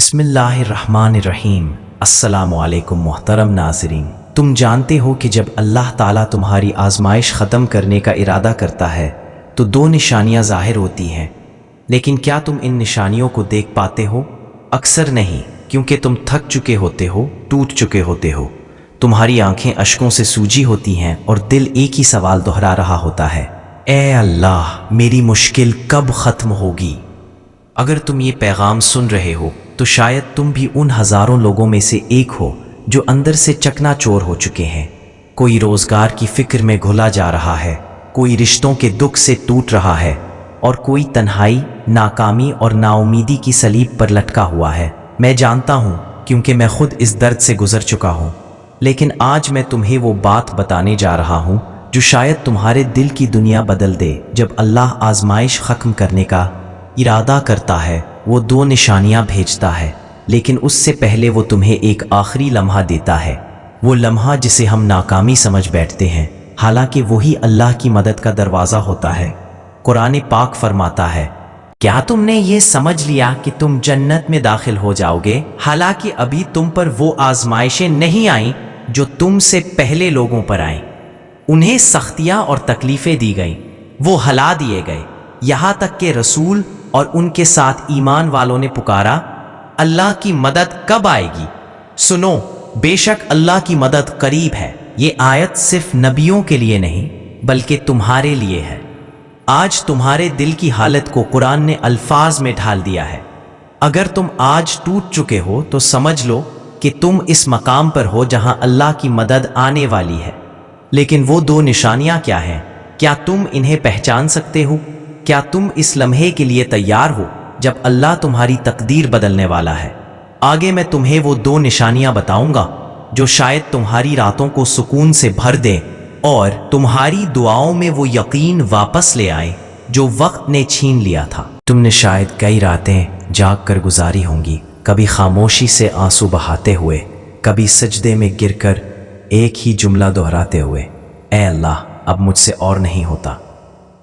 बिस्मिल्लाहिर्रहमानिर्रहीम। अस्सलामुअलैकुम मोहतरम नाज़रीन, तुम जानते हो कि जब अल्लाह ताला तुम्हारी आजमाइश ख़त्म करने का इरादा करता है तो दो निशानियां ज़ाहिर होती हैं, लेकिन क्या तुम इन निशानियों को देख पाते हो? अक्सर नहीं, क्योंकि तुम थक चुके होते हो, टूट चुके होते हो। तुम्हारी आंखें अश्कों से सूजी होती हैं और दिल एक ही सवाल दोहरा रहा होता है, ए अल्लाह, मेरी मुश्किल कब ख़त्म होगी? अगर तुम ये पैगाम सुन रहे हो तो शायद तुम भी उन हज़ारों लोगों में से एक हो जो अंदर से चकनाचूर हो चुके हैं। कोई रोज़गार की फ़िक्र में घुला जा रहा है, कोई रिश्तों के दुख से टूट रहा है और कोई तन्हाई, नाकामी और नाउमीदी की सलीब पर लटका हुआ है। मैं जानता हूँ, क्योंकि मैं खुद इस दर्द से गुज़र चुका हूँ। लेकिन आज मैं तुम्हें वो बात बताने जा रहा हूँ जो शायद तुम्हारे दिल की दुनिया बदल दे। जब अल्लाह आजमाइश ख़त्म करने का इरादा करता है, वो दो निशानियां भेजता है, लेकिन उससे पहले वो तुम्हें एक आखिरी लम्हा देता है। वो लम्हा जिसे हम नाकामी समझ बैठते हैं, हालांकि वही अल्लाह की मदद का दरवाज़ा होता है। कुरान पाक फरमाता है, क्या तुमने ये समझ लिया कि तुम जन्नत में दाखिल हो जाओगे, हालांकि अभी तुम पर वो आजमाइशें नहीं आईं जो तुमसे पहले लोगों पर आईं। उन्हें सख्तियाँ और तकलीफ़ें दी गईं, वो हला दिए गए, यहाँ तक कि रसूल और उनके साथ ईमान वालों ने पुकारा, अल्लाह की मदद कब आएगी? सुनो, बेशक अल्लाह की मदद करीब है। ये आयत सिर्फ नबियों के लिए नहीं बल्कि तुम्हारे लिए है। आज तुम्हारे दिल की हालत को कुरान ने अल्फाज में ढाल दिया है। अगर तुम आज टूट चुके हो तो समझ लो कि तुम इस मकाम पर हो जहां अल्लाह की मदद आने वाली है। लेकिन वो दो निशानियां क्या हैं? क्या तुम इन्हें पहचान सकते हो? क्या तुम इस लम्हे के लिए तैयार हो जब अल्लाह तुम्हारी तकदीर बदलने वाला है? आगे मैं तुम्हें वो दो निशानियां बताऊंगा जो शायद तुम्हारी रातों को सुकून से भर दें और तुम्हारी दुआओं में वो यकीन वापस ले आए जो वक्त ने छीन लिया था। तुमने शायद कई रातें जाग कर गुजारी होंगी, कभी खामोशी से आंसू बहाते हुए, कभी सजदे में गिरकर एक ही जुमला दोहराते हुए, ए अल्लाह, अब मुझसे और नहीं होता।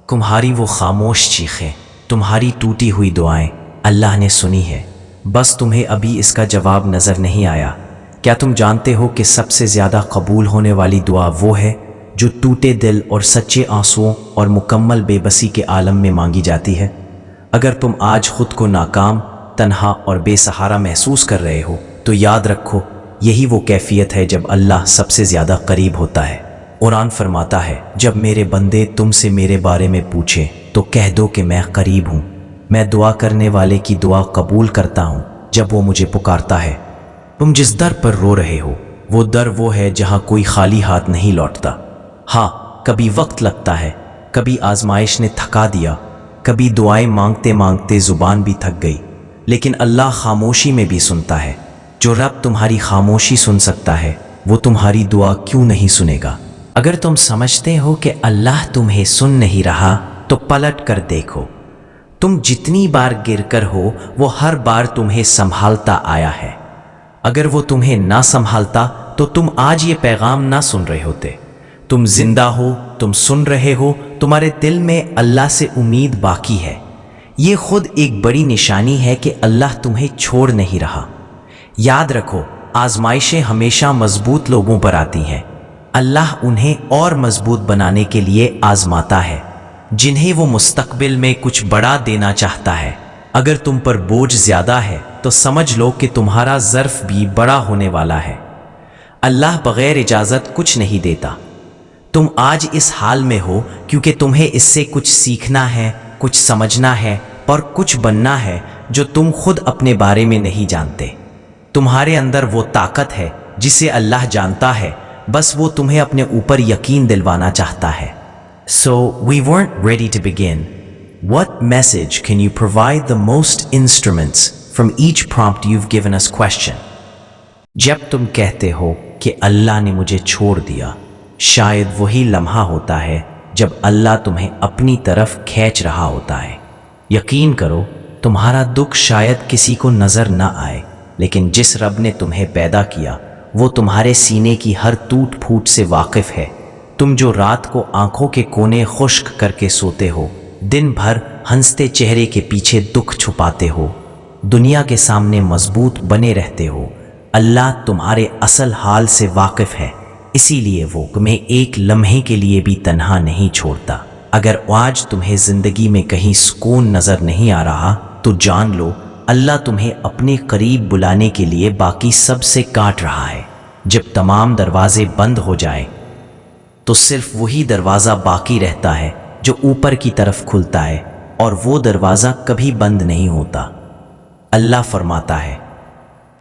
तुम्हारी वो खामोश चीखें, तुम्हारी टूटी हुई दुआएं अल्लाह ने सुनी है, बस तुम्हें अभी इसका जवाब नज़र नहीं आया। क्या तुम जानते हो कि सबसे ज़्यादा कबूल होने वाली दुआ वो है जो टूटे दिल और सच्चे आंसुओं और मुकम्मल बेबसी के आलम में मांगी जाती है? अगर तुम आज खुद को नाकाम, तन्हा और बेसहारा महसूस कर रहे हो तो याद रखो, यही वो कैफियत है जब अल्लाह सबसे ज़्यादा करीब होता है। कुरान फरमाता है, जब मेरे बंदे तुमसे मेरे बारे में पूछे तो कह दो कि मैं करीब हूँ, मैं दुआ करने वाले की दुआ कबूल करता हूँ जब वो मुझे पुकारता है। तुम जिस दर पर रो रहे हो वो दर वो है जहाँ कोई खाली हाथ नहीं लौटता। हाँ, कभी वक्त लगता है, कभी आजमाइश ने थका दिया, कभी दुआएं मांगते मांगते ज़ुबान भी थक गई, लेकिन अल्लाह खामोशी में भी सुनता है। जो रब तुम्हारी खामोशी सुन सकता है वो तुम्हारी दुआ क्यों नहीं सुनेगा? अगर तुम समझते हो कि अल्लाह तुम्हें सुन नहीं रहा तो पलट कर देखो। तुम जितनी बार गिरकर हो वो हर बार तुम्हें संभालता आया है। अगर वो तुम्हें ना संभालता तो तुम आज ये पैगाम ना सुन रहे होते। तुम जिंदा हो, तुम सुन रहे हो, तुम्हारे दिल में अल्लाह से उम्मीद बाकी है। ये खुद एक बड़ी निशानी है कि अल्लाह तुम्हें छोड़ नहीं रहा। याद रखो, आजमाइशें हमेशा मजबूत लोगों पर आती हैं। अल्लाह उन्हें और मजबूत बनाने के लिए आजमाता है, जिन्हें वो मुस्तकबिल में कुछ बड़ा देना चाहता है। अगर तुम पर बोझ ज़्यादा है तो समझ लो कि तुम्हारा ज़र्फ भी बड़ा होने वाला है। अल्लाह बग़ैर इजाज़त कुछ नहीं देता। तुम आज इस हाल में हो क्योंकि तुम्हें इससे कुछ सीखना है, कुछ समझना है और कुछ बनना है जो तुम खुद अपने बारे में नहीं जानते। तुम्हारे अंदर वो ताकत है जिसे अल्लाह जानता है, बस वो तुम्हें अपने ऊपर यकीन दिलवाना चाहता है। So we weren't ready to begin. What message can you provide the most instruments from each prompt you've given us question? जब तुम कहते हो कि अल्लाह ने मुझे छोड़ दिया, शायद वही लम्हा होता है जब अल्लाह तुम्हें अपनी तरफ खींच रहा होता है। यकीन करो, तुम्हारा दुख शायद किसी को नज़र ना आए, लेकिन जिस रब ने तुम्हें पैदा किया वो तुम्हारे सीने की हर टूट फूट से वाकिफ़ है। तुम जो रात को आंखों के कोने खुश्क करके सोते हो, दिन भर हंसते चेहरे के पीछे दुख छुपाते हो, دنیا کے سامنے مضبوط بنے رہتے ہو، اللہ تمہارے اصل حال سے واقف ہے، اسی لیے وہ تمہیں ایک لمحے کے لیے بھی تنہا نہیں چھوڑتا۔ اگر آج تمہیں زندگی میں کہیں سکون نظر نہیں آ رہا تو جان لو اللہ تمہیں اپنے قریب بلانے کے لیے باقی سب سے کاٹ رہا ہے۔ جب تمام دروازے بند ہو جائیں تو صرف وہی دروازہ باقی رہتا ہے جو اوپر کی طرف کھلتا ہے، اور وہ دروازہ کبھی بند نہیں ہوتا۔ اللہ فرماتا ہے،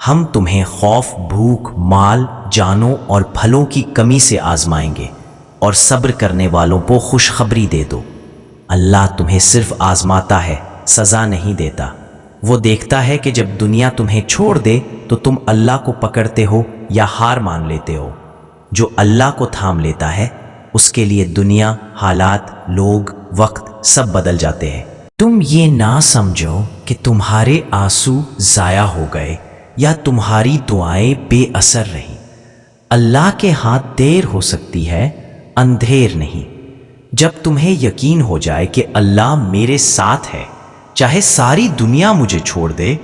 ہم تمہیں خوف، بھوک، مال، جانوں اور پھلوں کی کمی سے آزمائیں گے، اور صبر کرنے والوں کو خوشخبری دے دو۔ اللہ تمہیں صرف آزماتا ہے، سزا نہیں دیتا۔ وہ دیکھتا ہے کہ جب دنیا تمہیں چھوڑ دے تو تم اللہ کو پکڑتے ہو یا ہار مان لیتے ہو۔ جو اللہ کو تھام لیتا ہے اس کے لیے دنیا، حالات، لوگ، وقت سب بدل جاتے ہیں۔ تم یہ نہ سمجھو کہ تمہارے آنسو ضائع ہو گئے یا تمہاری دعائیں بے اثر رہیں۔ اللہ کے ہاتھ دیر ہو سکتی ہے، اندھیر نہیں۔ جب تمہیں یقین ہو جائے کہ اللہ میرے ساتھ ہے، چاہے ساری دنیا مجھے چھوڑ دے،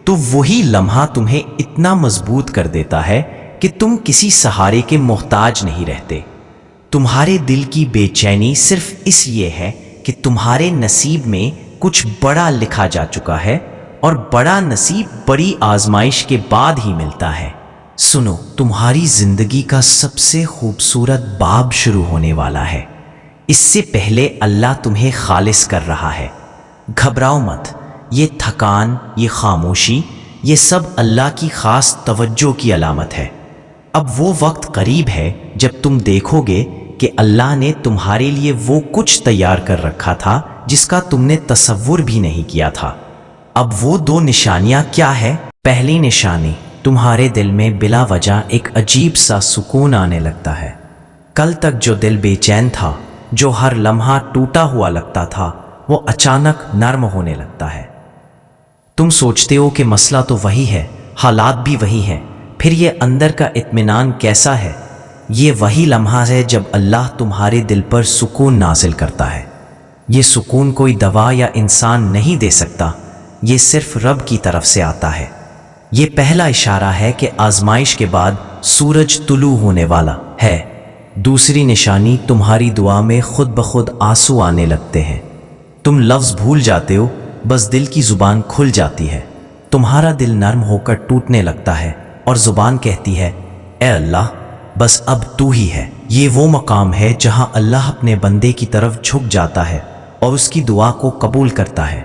تو وہی لمحہ تمہیں اتنا مضبوط کر دیتا ہے کہ تم کسی سہارے کے محتاج نہیں رہتے۔ تمہارے دل کی بے چینی صرف اس لیے ہے کہ تمہارے نصیب میں کچھ بڑا لکھا جا چکا ہے، اور بڑا نصیب بڑی آزمائش کے بعد ہی ملتا ہے۔ سنو، تمہاری زندگی کا سب سے خوبصورت باب شروع ہونے والا ہے۔ اس سے پہلے اللہ تمہیں خالص کر رہا ہے۔ گھبراؤ مت۔ یہ تھکان، یہ خاموشی، یہ سب اللہ کی خاص توجہ کی علامت ہے۔ اب وہ وقت قریب ہے جب تم دیکھو گے کہ اللہ نے تمہارے لیے وہ کچھ تیار کر رکھا تھا جس کا تم نے تصور بھی نہیں کیا تھا۔ اب وہ دو نشانیاں کیا ہے؟ پہلی نشانی، تمہارے دل میں بلا وجہ ایک عجیب سا سکون آنے لگتا ہے۔ کل تک جو دل بے چین تھا، جو ہر لمحہ ٹوٹا ہوا لگتا تھا، وہ اچانک نرم ہونے لگتا ہے۔ تم سوچتے ہو کہ مسئلہ تو وہی ہے، حالات بھی وہی ہیں، پھر یہ اندر کا اطمینان کیسا ہے؟ یہ وہی لمحہ ہے جب اللہ تمہارے دل پر سکون نازل کرتا ہے۔ یہ سکون کوئی دوا یا انسان نہیں دے سکتا، یہ صرف رب کی طرف سے آتا ہے۔ یہ پہلا اشارہ ہے کہ آزمائش کے بعد سورج طلوع ہونے والا ہے۔ دوسری نشانی، تمہاری دعا میں خود بخود آنسو آنے لگتے ہیں۔ تم لفظ بھول جاتے ہو، بس دل کی زبان کھل جاتی ہے۔ تمہارا دل نرم ہو کر ٹوٹنے لگتا ہے اور زبان کہتی ہے، اے اللہ، بس اب تو ہی ہے۔ یہ وہ مقام ہے جہاں اللہ اپنے بندے کی طرف جھک جاتا ہے اور اس کی دعا کو قبول کرتا ہے۔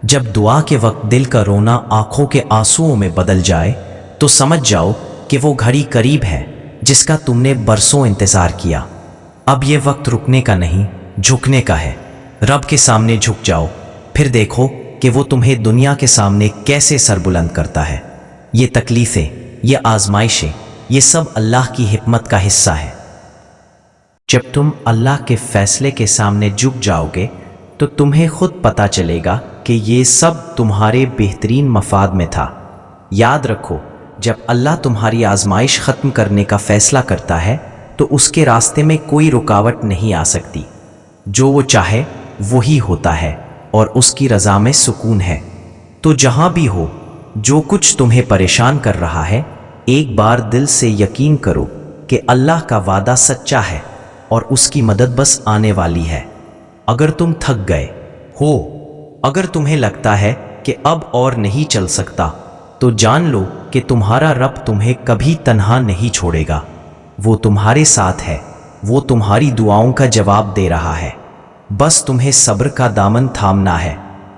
جب دعا کے وقت دل کا رونا آنکھوں کے آنسوؤں میں بدل جائے تو سمجھ جاؤ کہ وہ گھڑی قریب ہے جس کا تم نے برسوں انتظار کیا۔ اب یہ وقت رکنے کا نہیں، جھکنے کا ہے۔ رب کے سامنے جھک جاؤ، پھر دیکھو کہ وہ تمہیں دنیا کے سامنے کیسے سر بلند کرتا ہے۔ یہ تکلیفیں، یہ آزمائشیں، یہ سب اللہ کی حکمت کا حصہ ہے۔ جب تم اللہ کے فیصلے کے سامنے جھک جاؤ گے تو تمہیں خود پتہ چلے گا کہ یہ سب تمہارے بہترین مفاد میں تھا۔ یاد رکھو، جب اللہ تمہاری آزمائش ختم کرنے کا فیصلہ کرتا ہے تو اس کے راستے میں کوئی رکاوٹ نہیں آ سکتی۔ جو وہ چاہے وہی ہوتا ہے، اور اس کی رضا میں سکون ہے۔ تو جہاں بھی ہو، جو کچھ تمہیں پریشان کر رہا ہے، ایک بار دل سے یقین کرو کہ اللہ کا وعدہ سچا ہے اور اس کی مدد بس آنے والی ہے۔ اگر تم تھک گئے ہو، اگر تمہیں لگتا ہے کہ اب اور نہیں چل سکتا، تو جان لو کہ تمہارا رب تمہیں کبھی تنہا نہیں چھوڑے گا۔ وہ تمہارے ساتھ ہے، وہ تمہاری دعاؤں کا جواب دے رہا ہے۔ بس تمہیں صبر کا دامن تھامنا ہے۔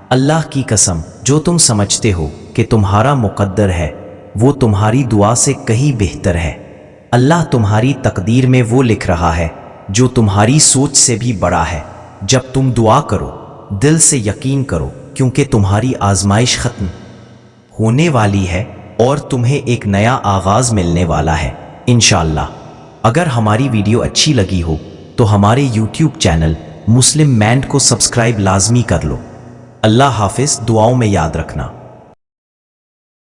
اللہ کی قسم، جو تم سمجھتے ہو کہ تمہارا مقدر ہے، وہ تمہاری دعا سے کہیں بہتر ہے۔ اللہ تمہاری تقدیر میں وہ لکھ رہا ہے جو تمہاری سوچ سے بھی بڑا ہے۔ جب تم دعا کرو، دل سے یقین کرو، کیونکہ تمہاری آزمائش ختم ہونے والی ہے اور تمہیں ایک نیا آغاز ملنے والا ہے انشاءاللہ۔ اگر ہماری ویڈیو اچھی لگی ہو تو ہمارے یوٹیوب چینل مسلم مینڈ کو سبسکرائب لازمی کر لو۔ اللہ حافظ، دعاؤں میں یاد رکھنا۔